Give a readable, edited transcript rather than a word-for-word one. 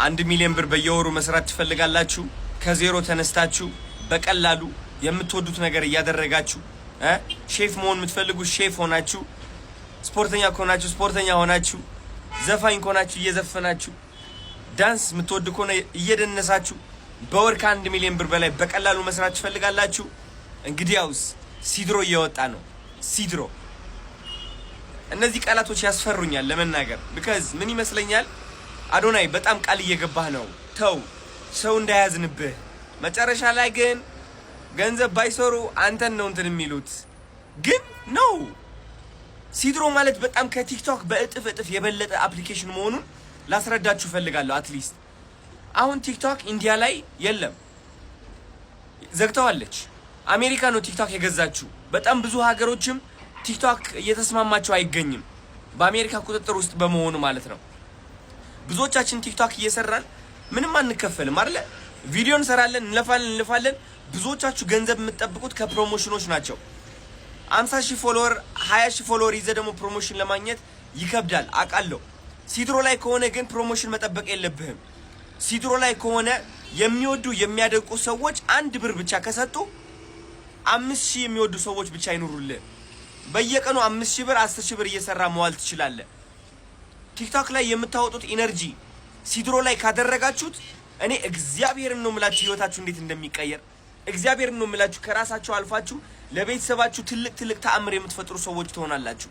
1 ሚሊዮን ብር በየወሩ መስራት ትፈልጋላችሁ? ከዜሮ ተነስታችሁ በቀላሉ የምትወዱት ነገር እያደረጋችሁ ሼፍ መሆን የምትፈልጉ ሼፍ ሆናችሁ፣ ስፖርተኛ ከሆናችሁ ስፖርተኛ ሆናችሁ፣ ዘፋኝ ከሆናችሁ እየዘፈናችሁ፣ ዳንስ የምትወዱ ከሆነ እየደነሳችሁ በወር ከ1 ሚሊዮን ብር በላይ በቀላሉ መስራት ትፈልጋላችሁ? እንግዲያውስ ሲድሮ እየወጣ ነው። ሲድሮ እነዚህ ቃላቶች ያስፈሩኛል ለመናገር because ምን ይመስለኛል አዶናይ በጣም ቃል እየገባህ ነው። ተው ሰው እንዳያዝንብህ። መጨረሻ ላይ ግን ገንዘብ ባይሰሩ አንተን ነው እንትን የሚሉት። ግን ነው ሲድሮ ማለት በጣም ከቲክቶክ በእጥፍ እጥፍ የበለጠ አፕሊኬሽን መሆኑን ላስረዳችሁ ፈልጋለሁ። አትሊስት አሁን ቲክቶክ ኢንዲያ ላይ የለም፣ ዘግተዋለች። አሜሪካ ነው ቲክቶክ የገዛችው። በጣም ብዙ ሀገሮችም ቲክቶክ እየተስማማቸው አይገኝም በአሜሪካ ቁጥጥር ውስጥ በመሆኑ ማለት ነው። ብዙዎቻችን ቲክቶክ እየሰራን ምንም አንከፈልም አይደለ? ቪዲዮ እንሰራለን፣ እንለፋለን። ብዙዎቻችሁ ገንዘብ የምትጠብቁት ከፕሮሞሽኖች ናቸው። 50,000 ፎሎወር 20,000 ፎሎወር ይዘህ ደግሞ ፕሮሞሽን ለማግኘት ይከብዳል አውቃለሁ። ሲድሮ ላይ ከሆነ ግን ፕሮሞሽን መጠበቅ የለብህም። ሲድሮ ላይ ከሆነ የሚወዱ የሚያደንቁ ሰዎች 1 ብር ብቻ ከሰጡ 5,000 የሚወዱ ሰዎች ብቻ ይኖሩልህ። በየቀኑ 5,000 ብር 10,000 ብር እየሰራ መዋል ትችላለህ። ቲክቶክ ላይ የምታወጡት ኢነርጂ ሲድሮ ላይ ካደረጋችሁት እኔ እግዚአብሔርን ነው የምላችሁ ህይወታችሁ እንዴት እንደሚቀየር። እግዚአብሔርን ነው የምላችሁ ከራሳችሁ አልፋችሁ ለቤተሰባችሁ ትልቅ ተአምር የምትፈጥሩ ሰዎች ትሆናላችሁ።